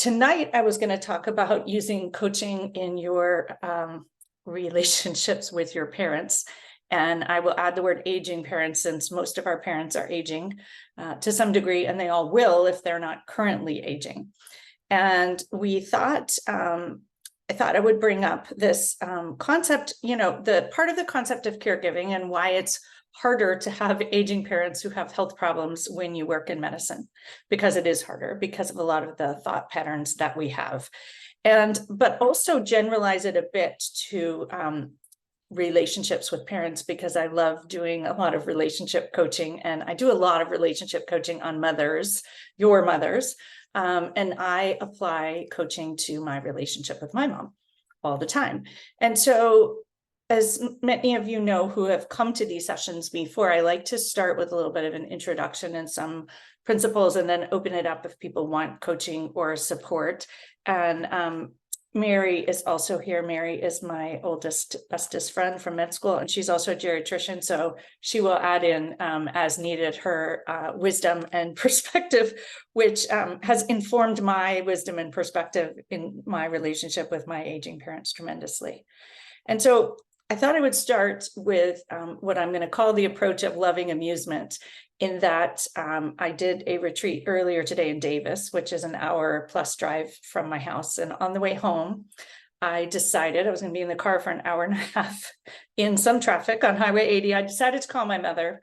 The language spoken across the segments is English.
tonight I was going to talk about using coaching in your relationships with your parents. And I will add the word aging parents, since most of our parents are aging to some degree, and they all will if they're not currently aging. And we thought, I thought I would bring up this concept, the part of the concept of caregiving and why it's harder to have aging parents who have health problems when you work in medicine, because it is harder because of a lot of the thought patterns that we have. But also generalize it a bit to relationships with parents, because I love doing a lot of relationship coaching, and I do a lot of relationship coaching on mothers, your mothers. And I apply coaching to my relationship with my mom all the time. And so, as many of you know who have come to these sessions before, I like to start with a little bit of an introduction and some principles, and then open it up if people want coaching or support. And Mary is also here. Mary is my oldest, bestest friend from med school, and she's also a geriatrician, so she will add in as needed her wisdom and perspective, which has informed my wisdom and perspective in my relationship with my aging parents tremendously. And so I thought I would start with what I'm going to call the approach of loving amusement, in that I did a retreat earlier today in Davis, which is an hour plus drive from my house. And on the way home, I decided I was going to be in the car for an hour and a half in some traffic on Highway 80. I decided to call my mother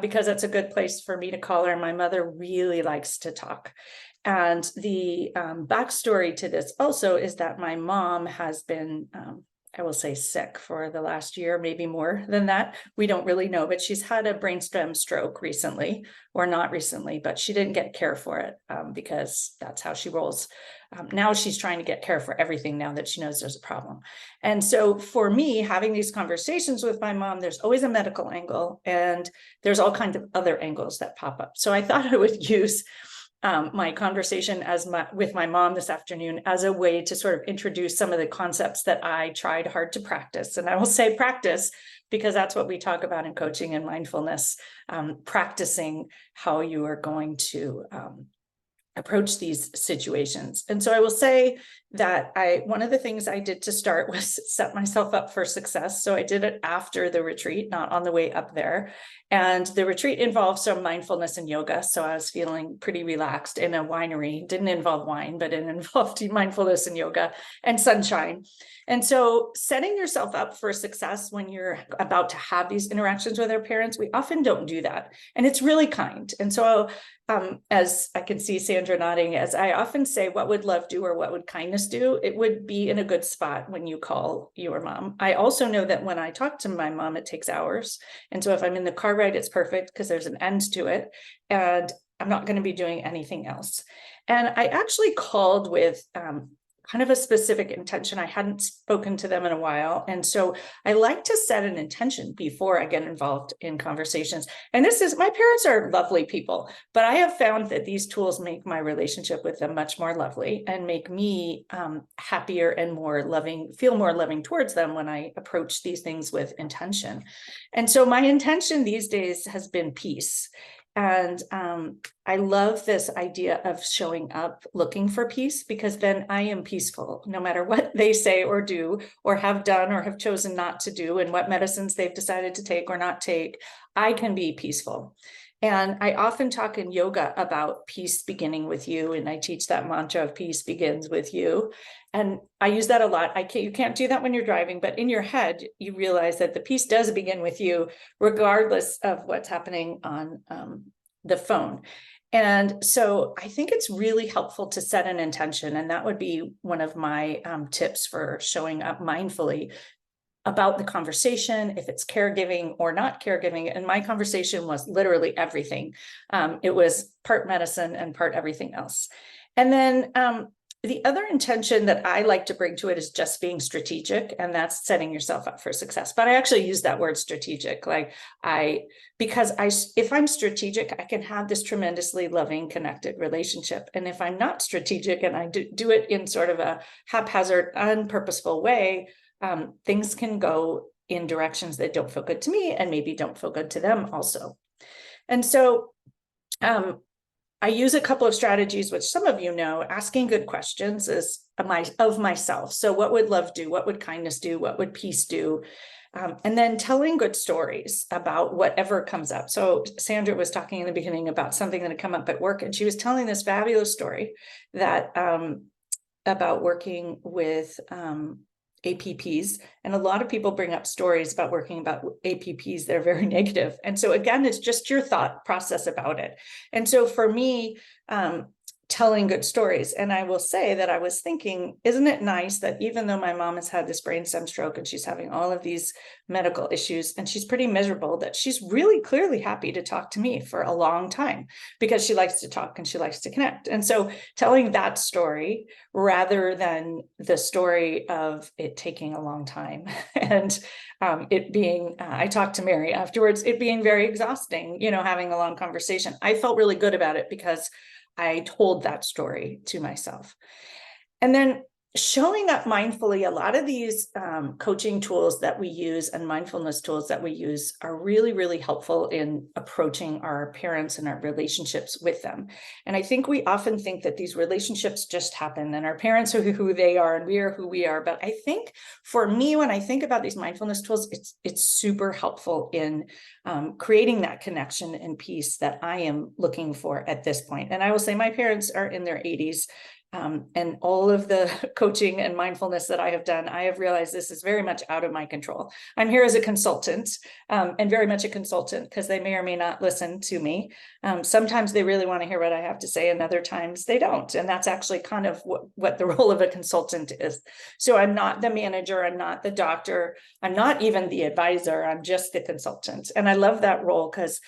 because that's a good place for me to call her. My mother really likes to talk. And the backstory to this also is that my mom has been I will say sick for the last year, maybe more than that. We don't really know, but she's had a brainstem stroke recently, or not recently, but she didn't get care for it because that's how she rolls. Now she's trying to get care for everything now that she knows there's a problem. And so for me, having these conversations with my mom, there's always a medical angle, and there's all kinds of other angles that pop up. So I thought I would use my conversation with my mom this afternoon as a way to sort of introduce some of the concepts that I tried hard to practice. And I will say practice, because that's what we talk about in coaching and mindfulness, practicing how you are going to approach these situations. And so I will say that one of the things I did to start was set myself up for success. So I did it after the retreat, not on the way up there. And the retreat involved some mindfulness and yoga. So I was feeling pretty relaxed in a winery. It didn't involve wine, but it involved mindfulness and yoga and sunshine. And so setting yourself up for success when you're about to have these interactions with our parents, we often don't do that. And it's really kind. And so as I can see Sandra nodding, as I often say, what would love do, or what would kindness do? It would be in a good spot when you call your mom. I also know that when I talk to my mom, it takes hours. And so if I'm in the car ride, it's perfect because there's an end to it. And I'm not going to be doing anything else. And I actually called with kind of a specific intention. I hadn't spoken to them in a while. And so I like to set an intention before I get involved in conversations. And my parents are lovely people, but I have found that these tools make my relationship with them much more lovely and make me happier and more loving, feel more loving towards them when I approach these things with intention. And so my intention these days has been peace. And I love this idea of showing up looking for peace, because then I am peaceful no matter what they say or do or have done or have chosen not to do, and what medicines they've decided to take or not take. I can be peaceful. And I often talk in yoga about peace beginning with you. And I teach that mantra of peace begins with you. And I use that a lot. You can't do that when you're driving, but in your head, you realize that the peace does begin with you, regardless of what's happening on the phone. And so I think it's really helpful to set an intention. And that would be one of my tips for showing up mindfully about the conversation, if it's caregiving or not caregiving. And my conversation was literally everything. It was part medicine and part everything else. And then the other intention that I like to bring to it is just being strategic, and that's setting yourself up for success. But I actually use that word strategic, because if I'm strategic, I can have this tremendously loving, connected relationship. And if I'm not strategic and I do it in sort of a haphazard, unpurposeful way, things can go in directions that don't feel good to me and maybe don't feel good to them also. And so I use a couple of strategies, which some of you know. Asking good questions is of myself. So what would love do? What would kindness do? What would peace do? And then telling good stories about whatever comes up. So Sandra was talking in the beginning about something that had come up at work, and she was telling this fabulous story that about working with APPs. And a lot of people bring up stories about working about APPs that are very negative. And so again, it's just your thought process about it. And so for me, telling good stories. And I will say that I was thinking, isn't it nice that even though my mom has had this brainstem stroke and she's having all of these medical issues and she's pretty miserable, that she's really clearly happy to talk to me for a long time because she likes to talk and she likes to connect. And so telling that story rather than the story of it taking a long time and it being, I talked to Mary afterwards, it being very exhausting, having a long conversation. I felt really good about it because I told that story to myself. And then showing up mindfully, a lot of these coaching tools that we use and mindfulness tools that we use are really, really helpful in approaching our parents and our relationships with them. And I think we often think that these relationships just happen and our parents are who they are and we are who we are. But I think for me, when I think about these mindfulness tools, it's super helpful in creating that connection and peace that I am looking for at this point. And I will say my parents are in their 80s. And all of the coaching and mindfulness that I have done, I have realized this is very much out of my control. I'm here as a consultant and very much a consultant because they may or may not listen to me. Sometimes they really want to hear what I have to say and other times they don't. And that's actually kind of what the role of a consultant is. So I'm not the manager, I'm not the doctor, I'm not even the advisor, I'm just the consultant. And I love that role because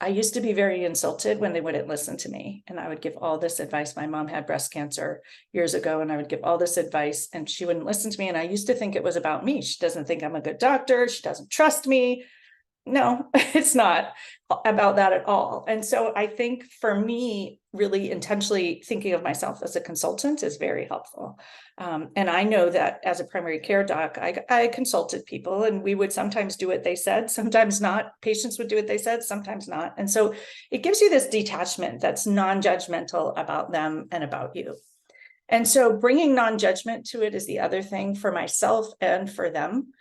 I used to be very insulted when they wouldn't listen to me. And I would give all this advice. My mom had breast cancer years ago, and I would give all this advice and she wouldn't listen to me. And I used to think it was about me. She doesn't think I'm a good doctor. She doesn't trust me. No, it's not about that at all. And so I think for me, really intentionally thinking of myself as a consultant is very helpful. And I know that as a primary care doc, I consulted people and we would sometimes do what they said, sometimes not. Patients would do what they said, sometimes not. And so it gives you this detachment that's non-judgmental about them and about you. And so bringing non-judgment to it is the other thing for myself and for them.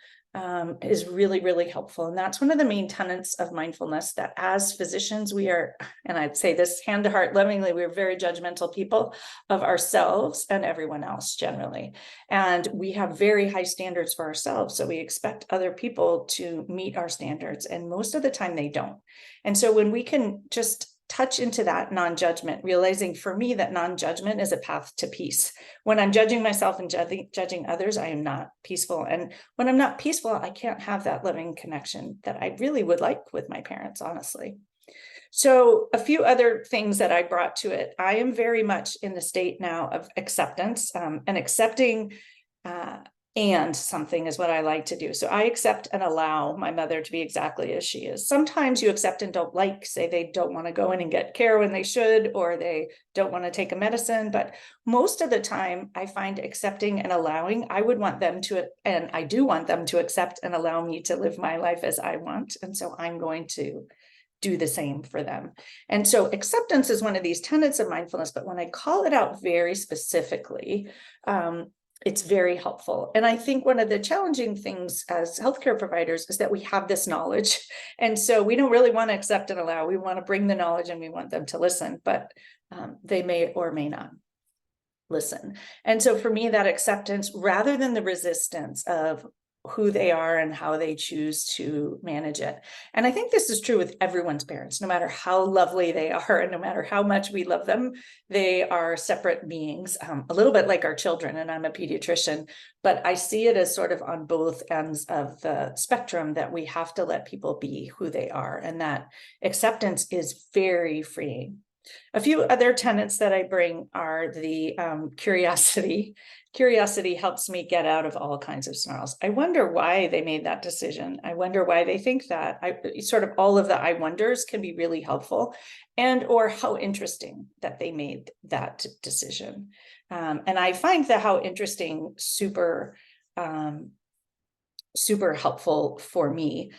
Is really, really helpful. And that's one of the main tenets of mindfulness, that as physicians, we are, and I'd say this hand to heart lovingly, we're very judgmental people of ourselves and everyone else generally. And we have very high standards for ourselves. So we expect other people to meet our standards. And most of the time they don't. And so when we can just touch into that non-judgment, realizing for me that non-judgment is a path to peace. When I'm judging myself and judging others, I am not peaceful. And when I'm not peaceful, I can't have that loving connection that I really would like with my parents, honestly. So a few other things that I brought to it. I am very much in the state now of acceptance and accepting and something is what I like to do. So I accept and allow my mother to be exactly as she is. Sometimes you accept and don't like, say they don't want to go in and get care when they should, or they don't want to take a medicine. But most of the time I find accepting and allowing, I would want them to, and I do want them to accept and allow me to live my life as I want. And so I'm going to do the same for them. And so acceptance is one of these tenets of mindfulness, but when I call it out very specifically, it's very helpful. And I think one of the challenging things as healthcare providers is that we have this knowledge. And so we don't really want to accept and allow. We want to bring the knowledge and we want them to listen, but they may or may not listen. And so for me, that acceptance, rather than the resistance of who they are and how they choose to manage it. And I think this is true with everyone's parents, no matter how lovely they are, and no matter how much we love them, they are separate beings, a little bit like our children. And I'm a pediatrician, but I see it as sort of on both ends of the spectrum that we have to let people be who they are. And that acceptance is very freeing. A few other tenets that I bring are the curiosity. Curiosity helps me get out of all kinds of snarls. I wonder why they made that decision. I wonder why they think that. Sort of all of the I wonders can be really helpful, and or how interesting that they made that decision. And I find that how interesting super helpful for me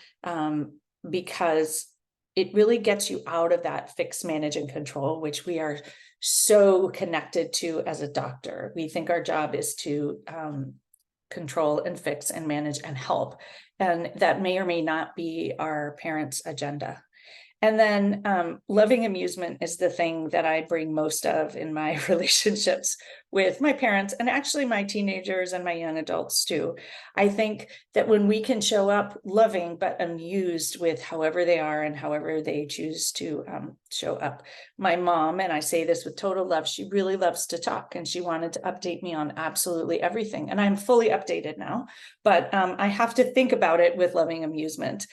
because it really gets you out of that fix, manage, and control, which we are so connected to as a doctor. We think our job is to control and fix and manage and help. And that may or may not be our parents' agenda. And then loving amusement is the thing that I bring most of in my relationships with my parents, and actually my teenagers and my young adults too. I think that when we can show up loving but amused with however they are and however they choose to show up. My mom, and I say this with total love, she really loves to talk, and she wanted to update me on absolutely everything. And I'm fully updated now, but I have to think about it with loving amusement.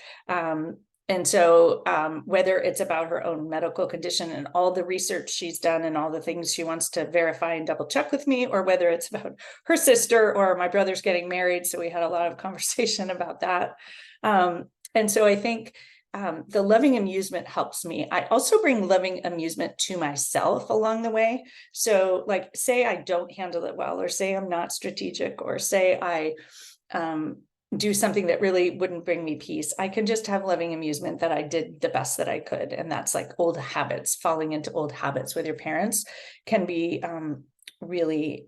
And so whether it's about her own medical condition and all the research she's done and all the things she wants to verify and double check with me, or whether it's about her sister or my brother's getting married. So we had a lot of conversation about that. And so I think the loving amusement helps me. I also bring loving amusement to myself along the way. So like, say I don't handle it well, or say I'm not strategic, or say I do something that really wouldn't bring me peace, I can just have loving amusement that I did the best that I could. And that's like old habits, falling into old habits with your parents can be really,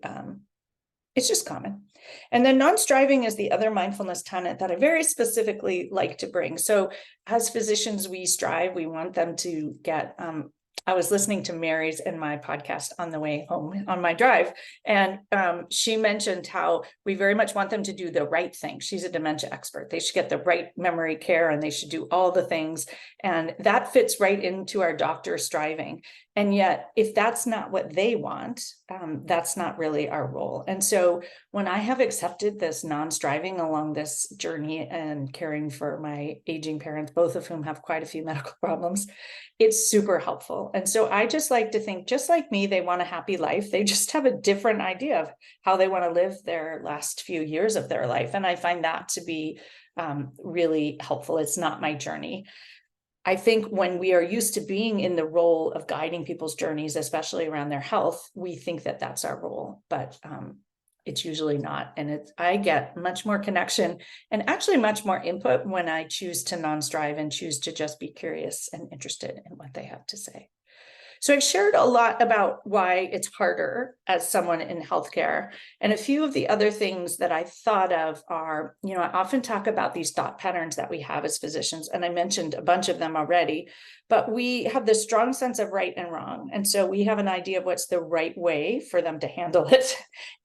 it's just common. And then non-striving is the other mindfulness tenet that I very specifically like to bring. So as physicians, we strive, we want them to get, I was listening to Mary's in my podcast on the way home on my drive, and she mentioned how we very much want them to do the right thing. She's a dementia expert. They should get the right memory care, and they should do all the things. And that fits right into our doctor striving. And yet, if that's not what they want, that's not really our role. And so when I have accepted this non-striving along this journey and caring for my aging parents, both of whom have quite a few medical problems, it's super helpful. And so I just like to think, just like me, they want a happy life. They just have a different idea of how they want to live their last few years of their life. And I find that to be really helpful. It's not my journey. I think when we are used to being in the role of guiding people's journeys, especially around their health, we think that that's our role, but it's usually not. And I get much more connection and actually much more input when I choose to non-strive and choose to just be curious and interested in what they have to say. So I've shared a lot about why it's harder as someone in healthcare. And a few of the other things that I thought of are, I often talk about these thought patterns that we have as physicians, and I mentioned a bunch of them already, but we have this strong sense of right and wrong. And so we have an idea of what's the right way for them to handle it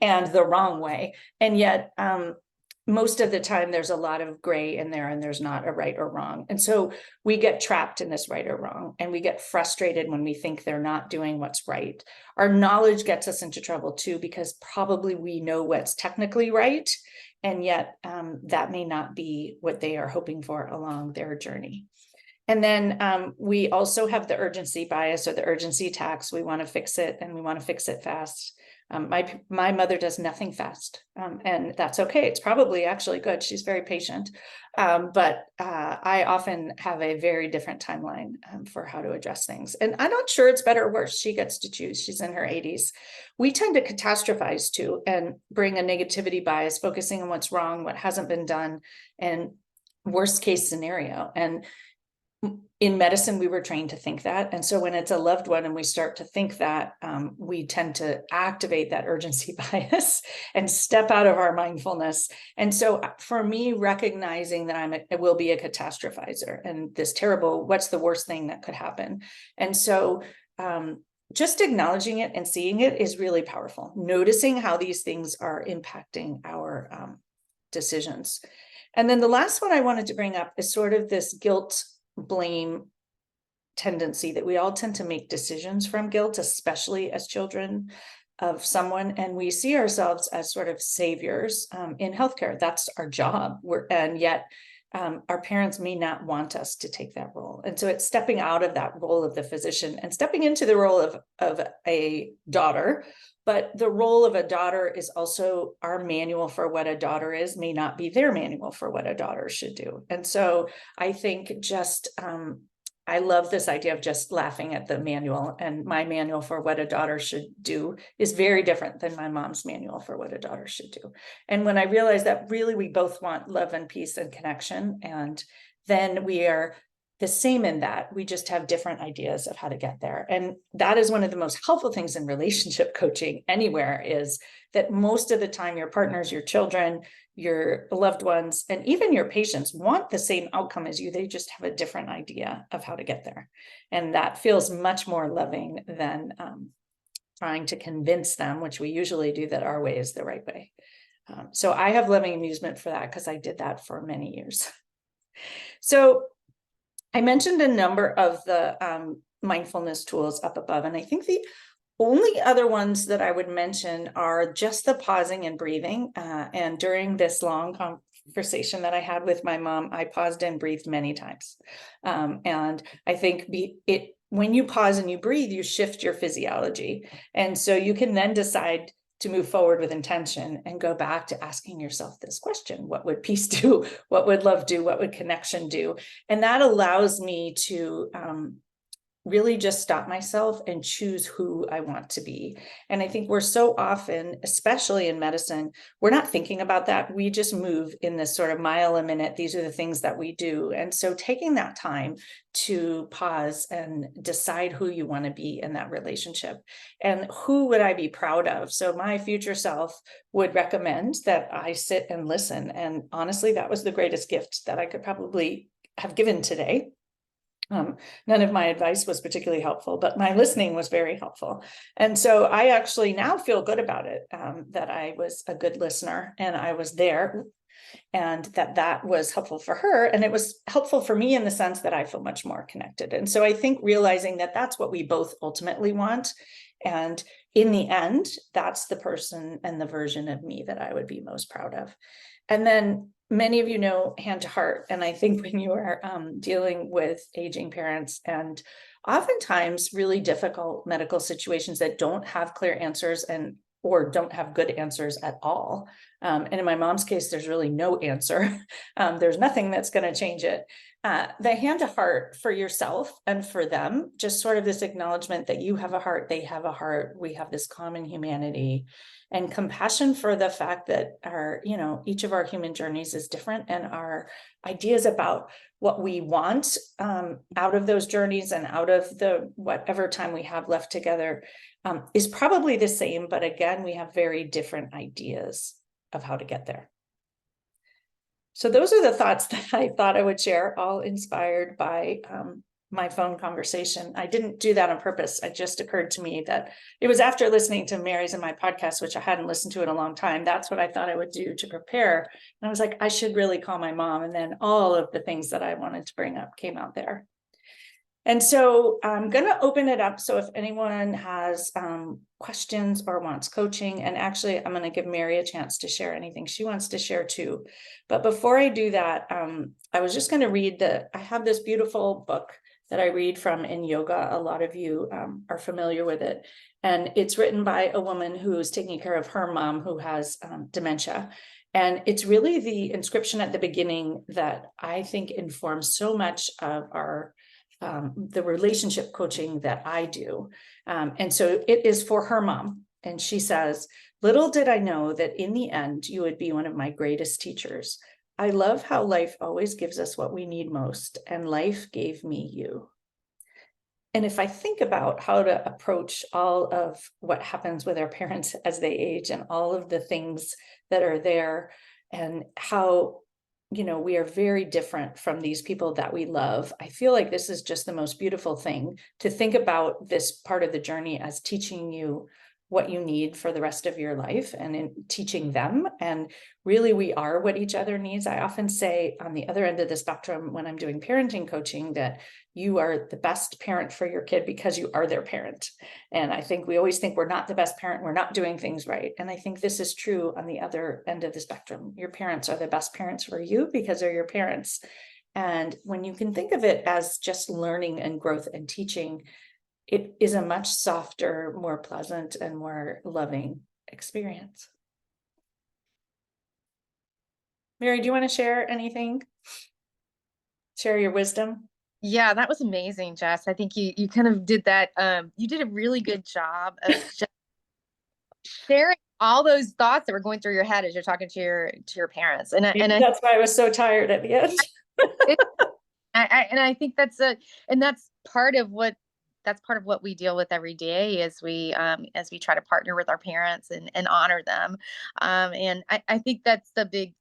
and the wrong way. And yet, most of the time there's a lot of gray in there, and there's not a right or wrong. And so we get trapped in this right or wrong, and we get frustrated when we think they're not doing what's right. Our knowledge gets us into trouble too, because probably we know what's technically right, and yet that may not be what they are hoping for along their journey. And then we also have the urgency bias, or the urgency tax. We want to fix it, and we want to fix it fast. My mother does nothing fast, and that's okay. It's probably actually good. She's very patient, but I often have a very different timeline for how to address things. And I'm not sure it's better or worse. She gets to choose. She's in her 80s. We tend to catastrophize too and bring a negativity bias, focusing on what's wrong, what hasn't been done, and worst case scenario. And in medicine, we were trained to think that. And so when it's a loved one and we start to think that, we tend to activate that urgency bias and step out of our mindfulness. And so for me, recognizing that I will be a catastrophizer and this terrible, what's the worst thing that could happen? And so just acknowledging it and seeing it is really powerful. Noticing how these things are impacting our decisions. And then the last one I wanted to bring up is sort of this guilt blame tendency that we all tend to make decisions from guilt, especially as children of someone, and we see ourselves as sort of saviors in healthcare. That's our job. And yet our parents may not want us to take that role. And so it's stepping out of that role of the physician and stepping into the role of a daughter. But the role of a daughter is also our manual for what a daughter is, may not be their manual for what a daughter should do. And so I think just, I love this idea of just laughing at the manual, and my manual for what a daughter should do is very different than my mom's manual for what a daughter should do. And when I realized that really we both want love and peace and connection, and then the same in that we just have different ideas of how to get there. And that is one of the most helpful things in relationship coaching anywhere, is that most of the time your partners, your children, your loved ones, and even your patients want the same outcome as you. They just have a different idea of how to get there. And that feels much more loving than trying to convince them, which we usually do, that our way is the right way. So I have loving amusement for that, because I did that for many years. So I mentioned a number of the mindfulness tools up above, and I think the only other ones that I would mention are just the pausing and breathing. And during this long conversation that I had with my mom, I paused and breathed many times. And I think when you pause and you breathe, you shift your physiology. And so you can then decide to move forward with intention and go back to asking yourself this question: what would peace do? What would love do? What would connection do? And that allows me to really just stop myself and choose who I want to be. And I think we're so often, especially in medicine, we're not thinking about that. We just move in this sort of mile a minute. These are the things that we do. And so taking that time to pause and decide who you want to be in that relationship, and who would I be proud of? So my future self would recommend that I sit and listen. And honestly, that was the greatest gift that I could probably have given today. None of my advice was particularly helpful, but my listening was very helpful. And so I actually now feel good about it, that I was a good listener and I was there, and that was helpful for her. And it was helpful for me in the sense that I feel much more connected. And so I think realizing that that's what we both ultimately want. And in the end, that's the person and the version of me that I would be most proud of. And then many of you know hand to heart. And I think when you are dealing with aging parents, and oftentimes really difficult medical situations that don't have clear answers or don't have good answers at all. And in my mom's case, there's really no answer. There's nothing that's going to change it. The hand to heart for yourself and for them, just sort of this acknowledgement that you have a heart, they have a heart, we have this common humanity, and compassion for the fact that each of our human journeys is different, and our ideas about what we want out of those journeys and out of the whatever time we have left together is probably the same, but again, we have very different ideas of how to get there. So those are the thoughts that I thought I would share, all inspired by my phone conversation. I didn't do that on purpose. It just occurred to me that it was after listening to Mary's and my podcast, which I hadn't listened to in a long time. That's what I thought I would do to prepare. And I was like, I should really call my mom. And then all of the things that I wanted to bring up came out there. And so I'm going to open it up. So if anyone has questions or wants coaching, and actually I'm going to give Mary a chance to share anything she wants to share too. But before I do that, I was just going to read I have this beautiful book that I read from in yoga. A lot of you are familiar with it. And it's written by a woman who's taking care of her mom who has dementia. And it's really the inscription at the beginning that I think informs so much of the relationship coaching that I do. And so it is for her mom. And she says, "Little did I know that in the end, you would be one of my greatest teachers. I love how life always gives us what we need most, and life gave me you." And if I think about how to approach all of what happens with our parents as they age, and all of the things that are there, and how we are very different from these people that we love, I feel like this is just the most beautiful thing to think about this part of the journey as teaching you what you need for the rest of your life, and in teaching them. And really, we are what each other needs. I often say on the other end of the spectrum, when I'm doing parenting coaching, that you are the best parent for your kid because you are their parent. And I think we always think we're not the best parent, we're not doing things right. And I think this is true on the other end of the spectrum. Your parents are the best parents for you because they're your parents. And when you can think of it as just learning and growth and teaching, it is a much softer, more pleasant, and more loving experience. Mary, do you want to share anything? Share your wisdom? Yeah, that was amazing, Jess. I think you kind of did that. You did a really good job of just sharing all those thoughts that were going through your head as you're talking to your parents. And That's why I was so tired at the end. I and I think and that's part of what we deal with every day as we try to partner with our parents and honor them. And I think that's the big,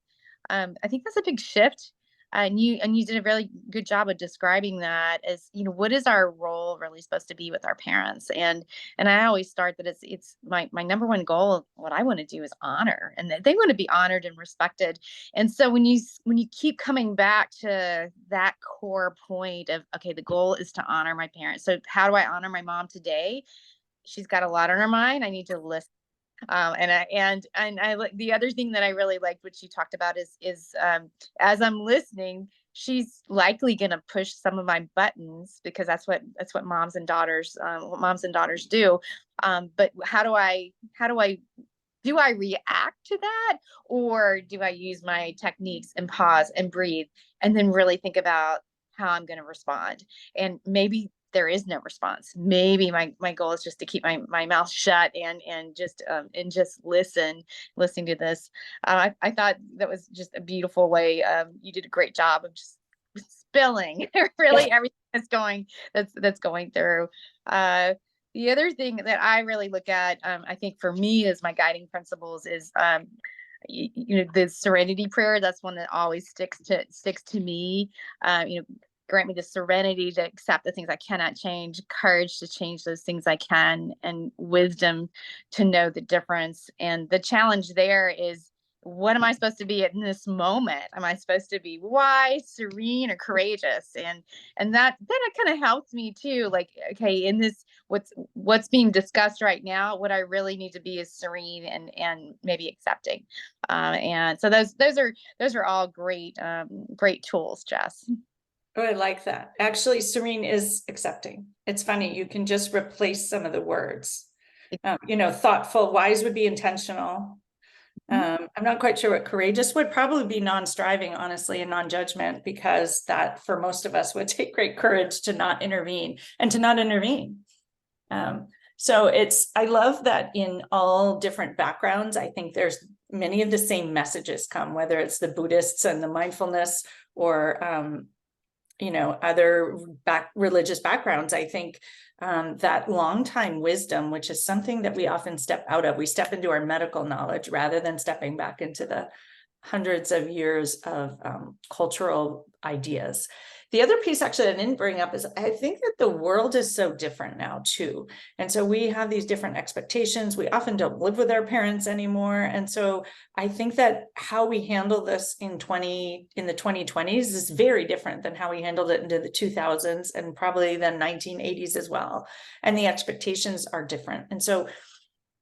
I think that's a big shift. And you did a really good job of describing that as, what is our role really supposed to be with our parents? And I always start that it's my number one goal. What I want to do is honor, and that they want to be honored and respected. And so when you keep coming back to that core point of, okay, the goal is to honor my parents. So how do I honor my mom today? She's got a lot on her mind. I need to listen. And I like the other thing that I really liked, which you talked about, is as I'm listening, she's likely going to push some of my buttons, because that's what moms and daughters do. But how do I do I react to that, or do I use my techniques and pause and breathe and then really think about how I'm going to respond? And maybe there is no response. Maybe my goal is just to keep my mouth shut and just listening to this. I thought that was just a beautiful way. You did a great job of just spilling really everything that's going through. The other thing that I really look at, I think for me, as my guiding principles is, the serenity prayer. That's one that always sticks to me. Grant me the serenity to accept the things I cannot change, courage to change those things I can, and wisdom to know the difference. And the challenge there is, what am I supposed to be in this moment? Am I supposed to be wise, serene, or courageous? And that kind of helps me too. Like, okay, in this, what's being discussed right now, what I really need to be is serene and maybe accepting. And so those are all great tools, Jess. Oh, I like that. Actually, serene is accepting. It's funny. You can just replace some of the words. Thoughtful, wise would be intentional. I'm not quite sure what courageous would probably be non-striving, honestly, and non-judgment, because that for most of us would take great courage to not intervene and to not intervene. So I love that in all different backgrounds, I think there's many of the same messages come, whether it's the Buddhists and the mindfulness or, other religious backgrounds. I think that long-time wisdom, which is something that we often step out of, we step into our medical knowledge rather than stepping back into the hundreds of years of cultural ideas. The other piece actually I didn't bring up is I think that the world is so different now too. And so we have these different expectations. We often don't live with our parents anymore. And so I think that how we handle this in the 2020s is very different than how we handled it into the 2000s and probably the 1980s as well. And the expectations are different. And so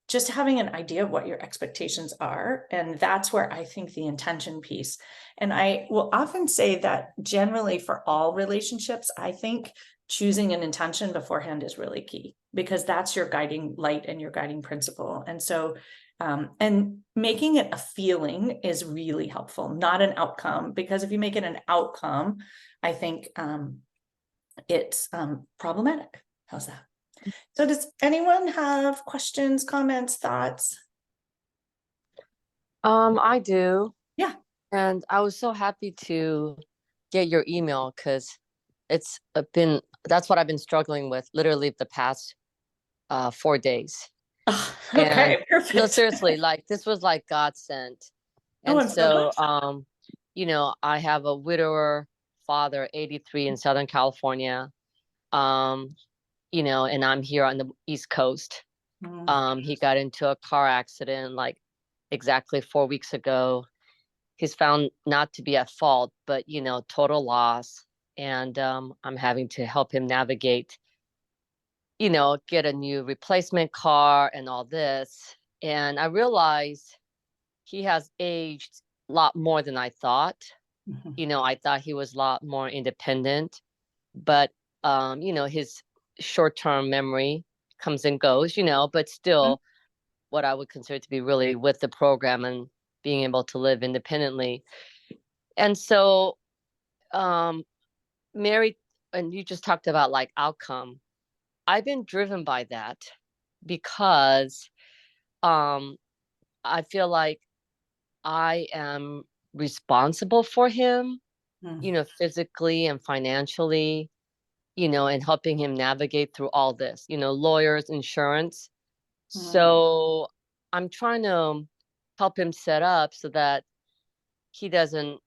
just having an idea of what your expectations are. And that's where I think the intention piece. And I will often say that generally for all relationships, I think choosing an intention beforehand is really key, because that's your guiding light and your guiding principle. And so, and making it a feeling is really helpful, not an outcome, because if you make it an outcome, I think it's problematic. How's that? So does anyone have questions, comments, thoughts? I do. Yeah. And I was so happy to get your email, because that's what I've been struggling with literally the past 4 days. Okay, And perfect. no, seriously, like this was like God sent. And I'm so I have a widower father, 83, in Southern California. And I'm here on the East Coast. He got into a car accident like exactly 4 weeks ago. He's found not to be at fault, but total loss. And I'm having to help him navigate, get a new replacement car and all this. And I realized he has aged a lot more than I thought. I thought he was a lot more independent, but his short-term memory comes and goes, but still what I would consider to be really with the program and being able to live independently. And so Mary, and you just talked about like outcome. I've been driven by that because I feel like I am responsible for him Mm. physically and financially, and helping him navigate through all this, lawyers, insurance. So I'm trying to help him set up so that he doesn't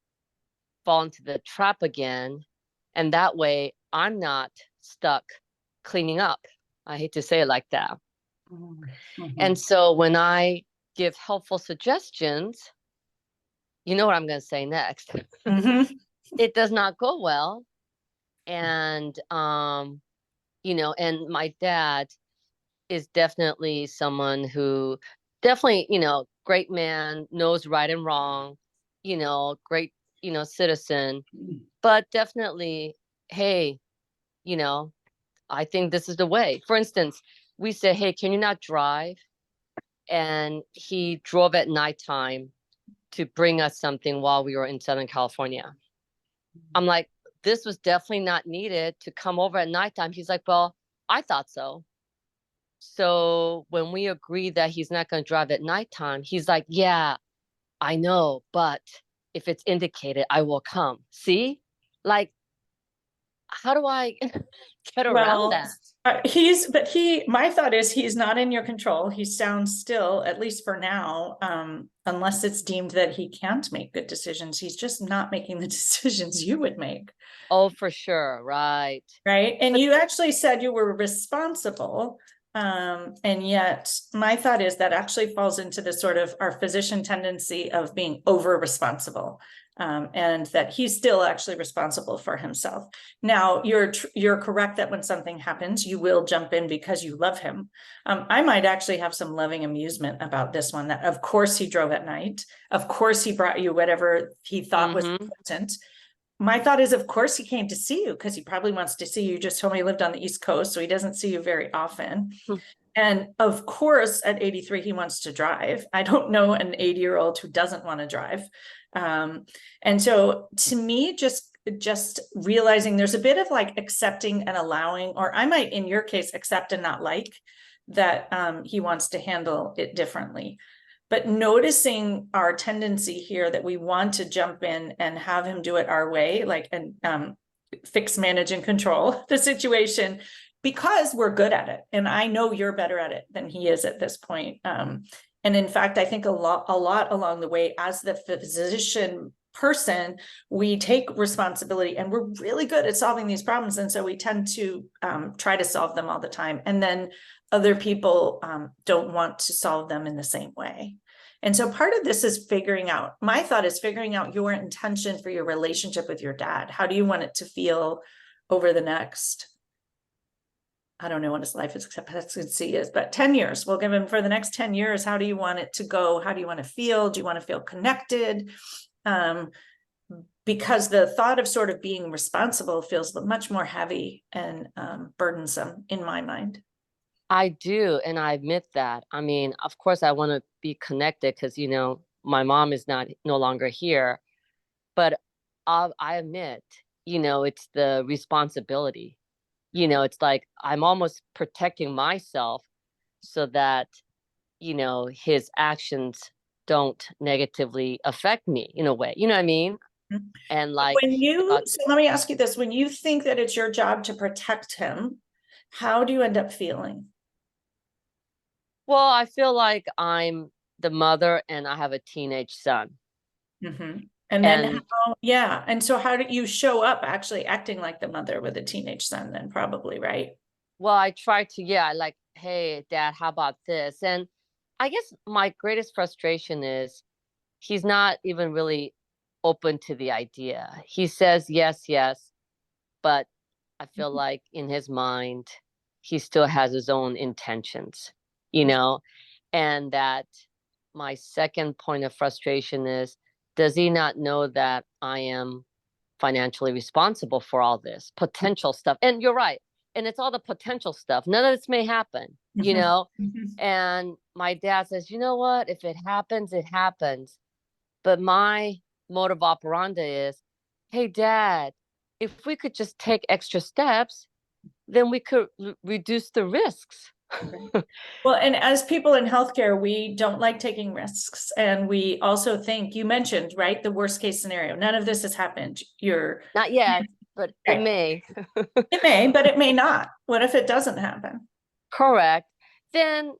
fall into the trap again. And that way I'm not stuck cleaning up. I hate to say it like that. Mm-hmm. And so when I give helpful suggestions, you know what I'm going to say next. Mm-hmm. It does not go well. And, and my dad is definitely someone who definitely, great man, knows right and wrong, great, citizen, but definitely, hey, I think this is the way. For instance, we say, hey, can you not drive? And he drove at nighttime to bring us something while we were in Southern California. I'm like, this was definitely not needed to come over at nighttime. He's like, well, I thought so. So when we agreed that he's not going to drive at nighttime, he's like, yeah, I know, but if it's indicated, I will come. See? Like, how do I get around Well, that? my thought is he's not in your control. He sounds still, at least for now, unless it's deemed that he can't make good decisions. He's just not making the decisions you would make. Oh, for sure. Right. Right. And you actually said you were responsible. And yet my thought is that actually falls into the sort of our physician tendency of being over responsible. And that he's still actually responsible for himself. Now, you're correct that when something happens, you will jump in because you love him. I might actually have some loving amusement about this one, that of course he drove at night. Of course he brought you whatever he thought was important. My thought is, of course, he came to see you because he probably wants to see you. You just told me he lived on the East Coast, so he doesn't see you very often. And of course, at 83, he wants to drive. I don't know an 80-year-old who doesn't want to drive. And so to me, just realizing there's a bit of like accepting and allowing, or I might, in your case, accept and not like that he wants to handle it differently. But noticing our tendency here that we want to jump in and have him do it our way, like, and fix, manage, and control the situation because we're good at it. And I know you're better at it than he is at this point. And in fact, I think a lot along the way, as the physician person, we take responsibility and we're really good at solving these problems. And so we tend to try to solve them all the time. And then other people don't want to solve them in the same way. And so part of this is my thought is figuring out your intention for your relationship with your dad. How do you want it to feel over the next, I don't know what his life expectancy is, but 10 years, we'll give him for the next 10 years. How do you want it to go? How do you want to feel? Do you want to feel connected? Because the thought of sort of being responsible feels much more heavy and burdensome in my mind. I do, and I admit that. I mean, of course, I want to be connected because, my mom is no longer here. But I admit, it's the responsibility. It's like I'm almost protecting myself so that, his actions don't negatively affect me in a way. You know what I mean? And like, So let me ask you this: when you think that it's your job to protect him, how do you end up feeling? well, I feel like I'm the mother and I have a teenage son. Mm-hmm. And then, and so how do you show up actually acting like the mother with a teenage son then, probably, right? Well, I try to, like, hey, Dad, how about this? And I guess my greatest frustration is he's not even really open to the idea. He says yes, yes, but I feel like in his mind, he still has his own intentions, and that my second point of frustration is, does he not know that I am financially responsible for all this potential stuff? And you're right. And it's all the potential stuff. None of this may happen, And my dad says, you know what? If it happens, it happens. But my modus operandi is, hey, Dad, if we could just take extra steps, then we could reduce the risks. Well, and as people in healthcare, we don't like taking risks. And we also think, you mentioned, right, the worst case scenario. None of this has happened. Not yet, but it Right. may. It may, but it may not. What if it doesn't happen? Correct. Then,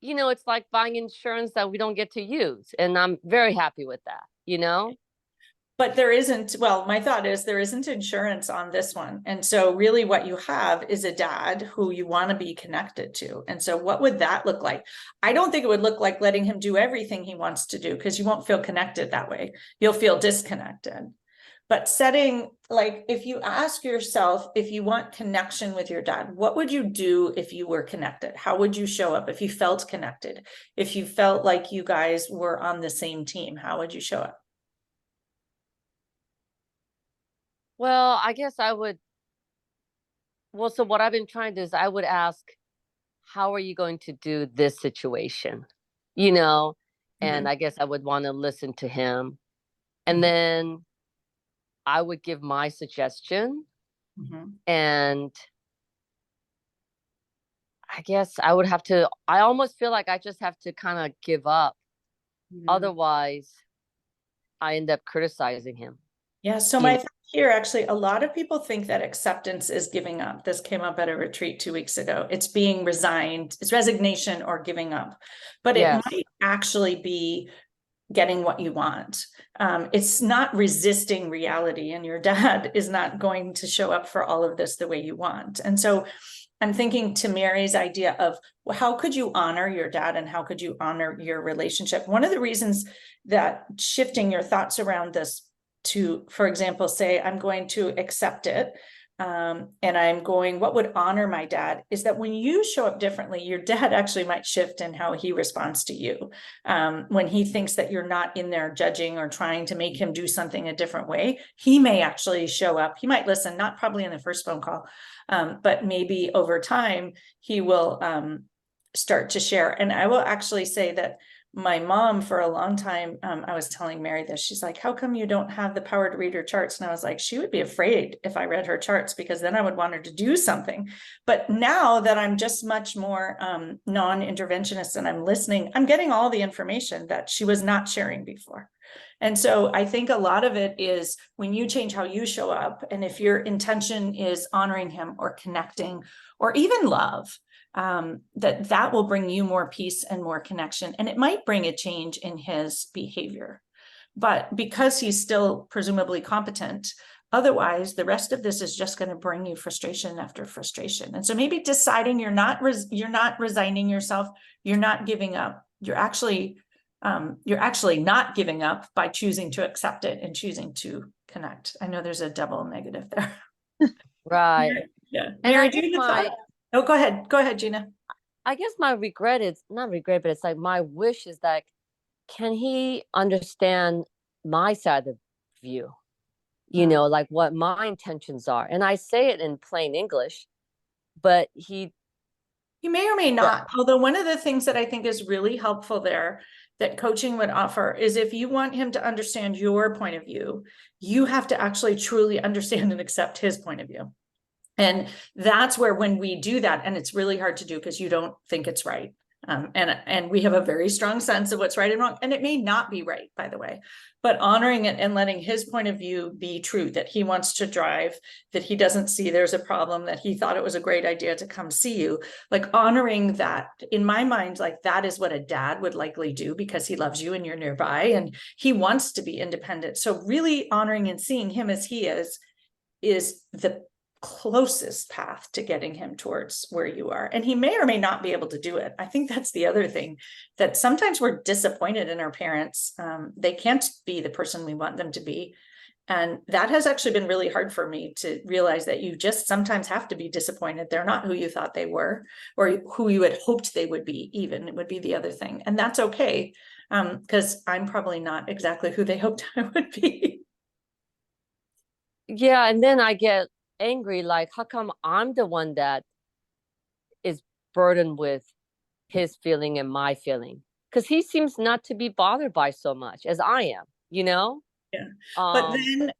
it's like buying insurance that we don't get to use. And I'm very happy with that. But there isn't, well, my thought is there isn't insurance on this one. And so really what you have is a dad who you want to be connected to. And so what would that look like? I don't think it would look like letting him do everything he wants to do, because you won't feel connected that way. You'll feel disconnected. But setting, like, if you ask yourself, if you want connection with your dad, what would you do if you were connected? How would you show up if you felt connected? If you felt like you guys were on the same team, how would you show up? Well, I guess I would. Well, so what I've been trying to do is I would ask, how are you going to do this situation? And I guess I would want to listen to him. And then I would give my suggestion. And I guess I would have to, I almost feel like I just have to kind of give up. Otherwise, I end up criticizing him. Yeah, so my thought here, actually, a lot of people think that acceptance is giving up. This came up at a retreat 2 weeks ago. It's being resigned, it's resignation or giving up, but it might actually be getting what you want. It's not resisting reality, and your dad is not going to show up for all of this the way you want. And so I'm thinking to Mary's idea of, well, how could you honor your dad and how could you honor your relationship? One of the reasons that shifting your thoughts around this to, for example, say, I'm going to accept it. And I'm going, what would honor my dad, is that when you show up differently, your dad actually might shift in how he responds to you. When he thinks that you're not in there judging or trying to make him do something a different way, he may actually show up. He might listen, not probably in the first phone call, but maybe over time, he will start to share. And I will actually say that my mom, for a long time, I was telling Mary this, she's like, how come you don't have the power to read her charts? And I was like, she would be afraid if I read her charts, because then I would want her to do something. But now that I'm just much more non-interventionist and I'm listening, I'm getting all the information that she was not sharing before. And so I think a lot of it is when you change how you show up, and if your intention is honoring him or connecting or even love, that will bring you more peace and more connection. And it might bring a change in his behavior. But because he's still presumably competent, otherwise the rest of this is just going to bring you frustration after frustration. And so maybe deciding you're not resigning yourself, you're not giving up, you're actually not giving up by choosing to accept it and choosing to connect. I know there's a double negative there. Right. Yeah. And Mary, I guess oh, go ahead, Gina. I guess my regret is not regret, but it's like my wish is that, can he understand my side of the view? Like what my intentions are. And I say it in plain English, but he may or may not. Although one of the things that I think is really helpful there that coaching would offer is, if you want him to understand your point of view, you have to actually truly understand and accept his point of view. And that's where, when we do that, and it's really hard to do because you don't think it's right. And we have a very strong sense of what's right and wrong, and it may not be right, by the way, but honoring it and letting his point of view be true, that he wants to drive, that he doesn't see there's a problem, that he thought it was a great idea to come see you, like honoring that. In my mind, like, that is what a dad would likely do, because he loves you and you're nearby and he wants to be independent. So really honoring and seeing him as he is the closest path to getting him towards where you are. And he may or may not be able to do it. I think that's the other thing, that sometimes we're disappointed in our parents. They can't be the person we want them to be. And that has actually been really hard for me to realize, that you just sometimes have to be disappointed. They're not who you thought they were, or who you had hoped they would be, even. It would be the other thing. And that's okay, because I'm probably not exactly who they hoped I would be. Yeah, and then I get angry, like, how come I'm the one that is burdened with his feeling and my feeling? Because he seems not to be bothered by so much as I am, Yeah. But then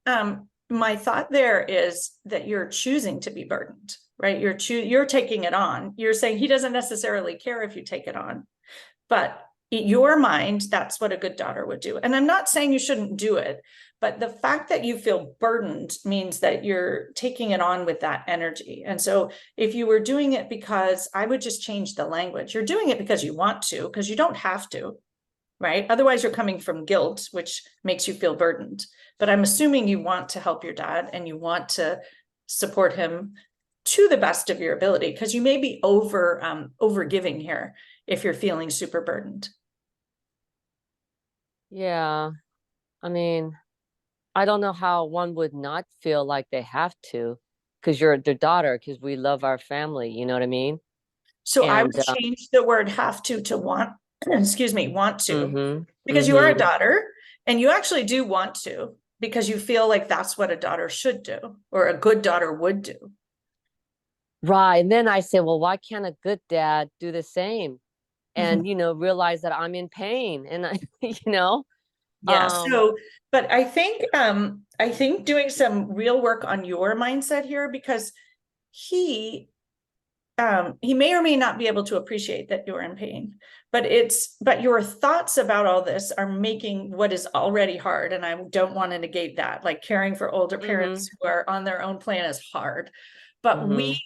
my thought there is that you're choosing to be burdened. right? You're taking it on. You're saying he doesn't necessarily care if you take it on, but in your mind, that's what a good daughter would do. And I'm not saying you shouldn't do it, but the fact that you feel burdened means that you're taking it on with that energy. And so if you were doing it because, I would just change the language. You're doing it because you want to, because you don't have to, right? Otherwise you're coming from guilt, which makes you feel burdened. But I'm assuming you want to help your dad and you want to support him to the best of your ability, because you may be over giving here if you're feeling super burdened. Yeah. I mean, I don't know how one would not feel like they have to, because you're their daughter, because we love our family, you know what I mean? So I would And change the word have to want, excuse me, want to, because you are a mhm. daughter and you actually do want to, because you feel like that's what a daughter should do or a good daughter would do. Right. And then I say, well, why can't a good dad do the same? And, realize that I'm in pain and Yeah. um, But I think doing some real work on your mindset here, because he may or may not be able to appreciate that you're in pain, but your thoughts about all this are making what is already hard. And I don't want to negate that, like caring for older parents who are on their own plan is hard, but we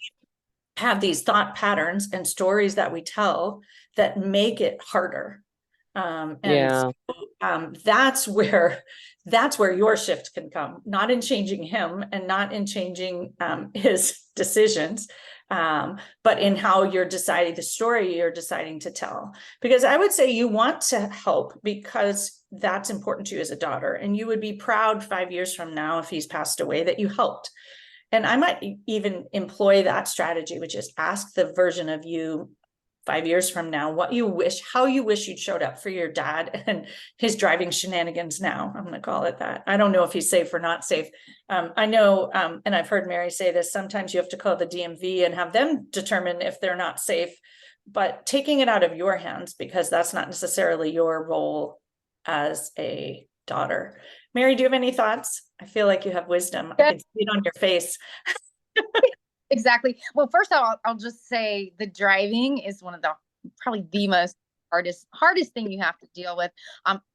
have these thought patterns and stories that we tell that make it harder. yeah. That's where your shift can come, not in changing him and not in changing his decisions, but in how you're deciding the story you're deciding to tell. Because I would say you want to help because that's important to you as a daughter, and you would be proud 5 years from now, if he's passed away, that you helped. And I might even employ that strategy, which is ask the version of you 5 years from now how you wish you'd showed up for your dad and his driving shenanigans now. I'm going to call it that. I don't know if he's safe or not safe. I know, and I've heard Mary say this, sometimes you have to call the DMV and have them determine if they're not safe, but taking it out of your hands, because that's not necessarily your role as a daughter. Mary, do you have any thoughts? I feel like you have wisdom. I can see it on your face. Exactly. Well, first I'll just say the driving is one of the probably the most hardest thing you have to deal with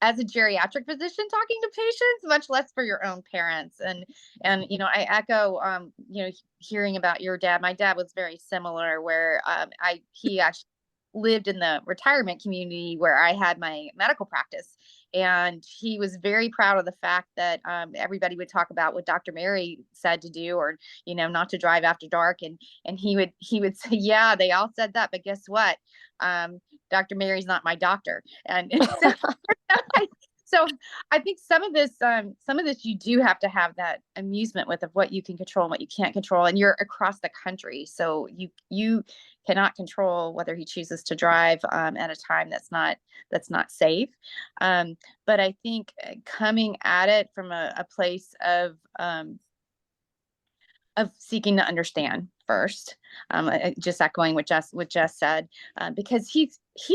as a geriatric physician talking to patients, much less for your own parents. And I echo hearing about your dad. My dad was very similar, where he actually lived in the retirement community where I had my medical practice. And he was very proud of the fact that everybody would talk about what Dr. Mary said to do, or, not to drive after dark. And he would say, yeah, they all said that, but guess what? Dr. Mary's not my doctor. And so, so I think some of this you do have to have that amusement with, of what you can control and what you can't control. And you're across the country, so you cannot control whether he chooses to drive at a time that's not safe. But I think coming at it from a place of seeking to understand first, just echoing what Jess said, because he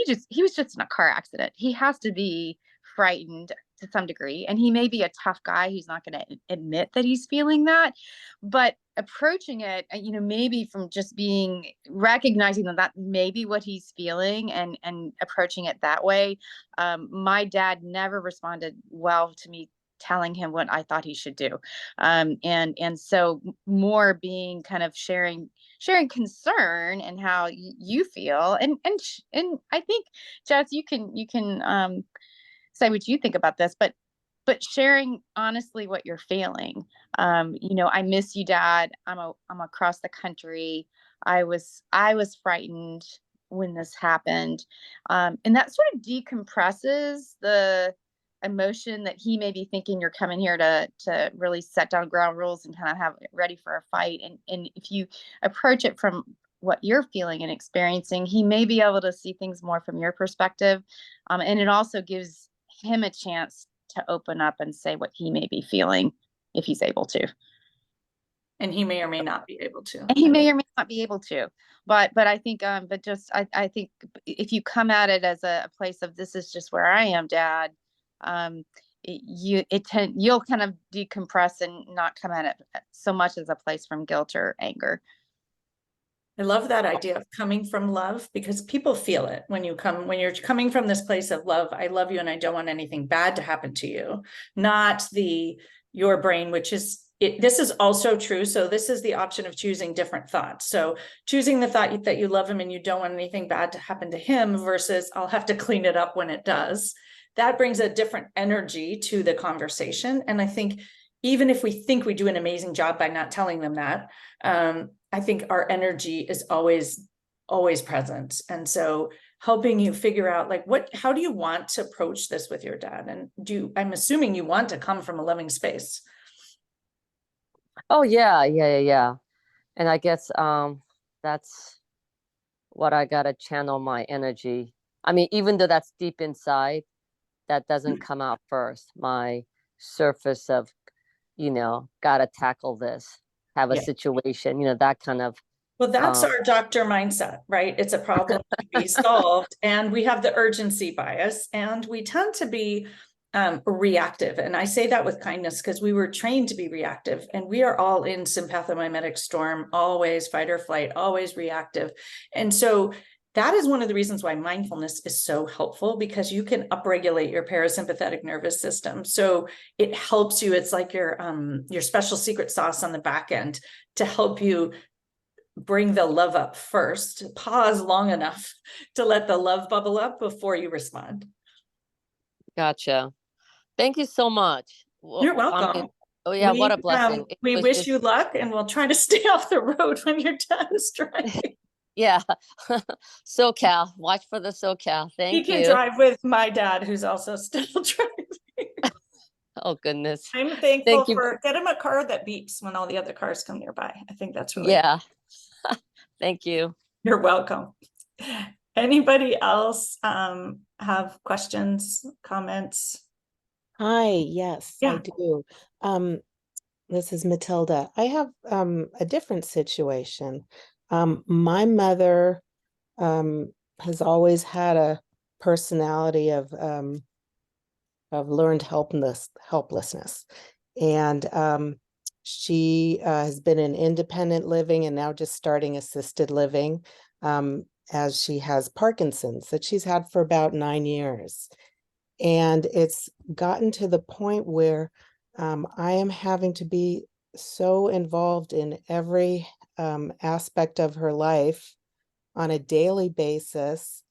was just in a car accident. He has to be frightened to some degree, and he may be a tough guy. He's not going to admit that he's feeling that, but approaching it, maybe from just recognizing that may be what he's feeling, and approaching it that way. My dad never responded well to me telling him what I thought he should do. And so more being kind of sharing concern and how you feel. And I think, Jess, you can say what you think about this, but sharing honestly what you're feeling. I miss you, Dad. I'm across the country. I was frightened when this happened. And that sort of decompresses the emotion that he may be thinking you're coming here to really set down ground rules and kind of have it ready for a fight. And if you approach it from what you're feeling and experiencing, he may be able to see things more from your perspective. And it also gives him a chance to open up and say what he may be feeling, if he's able to. And he may or may not be able to. And he may or may not be able to. But I think I think if you come at it as a place of, this is just where I am, Dad, you'll kind of decompress and not come at it so much as a place from guilt or anger. I love that idea of coming from love, because people feel it when you're coming from this place of love. I love you and I don't want anything bad to happen to you, not your brain, which is it. This is also true. So this is the option of choosing different thoughts. So choosing the thought that you love him and you don't want anything bad to happen to him versus I'll have to clean it up when it does. That brings a different energy to the conversation. And I think even if we think we do an amazing job by not telling them that, I think our energy is always present. And so helping you figure out like, how do you want to approach this with your dad? And I'm assuming you want to come from a loving space. Oh yeah. And I guess, that's what I gotta channel my energy. I mean, even though that's deep inside, that doesn't come out first. My surface of, gotta tackle this, have a situation, that kind of. Well, that's our doctor mindset, right? It's a problem to be solved. And we have the urgency bias, and we tend to be reactive. And I say that with kindness because we were trained to be reactive, and we are all in sympathomimetic storm, always fight or flight, always reactive. And so that is one of the reasons why mindfulness is so helpful, because you can upregulate your parasympathetic nervous system. So it helps you. It's like your special secret sauce on the back end to help you bring the love up first, pause long enough to let the love bubble up before you respond. Gotcha. Thank you so much. You're welcome. What a blessing. We wish you luck, and we'll try to stay off the road when you're done driving. Yeah. SoCal. Watch for the SoCal. Thank you. You can drive with my dad, who's also still driving. Oh, goodness. I'm thankful for get him a car that beeps when all the other cars come nearby. I think that's really cool. Thank you. You're welcome. Anybody else have questions, comments? Hi, yes, I do. This is Matilda. I have a different situation. My mother has always had a personality of learned helplessness. And she has been in independent living and now just starting assisted living, as she has Parkinson's that she's had for about 9 years. And it's gotten to the point where I am having to be so involved in every aspect of her life on a daily basis,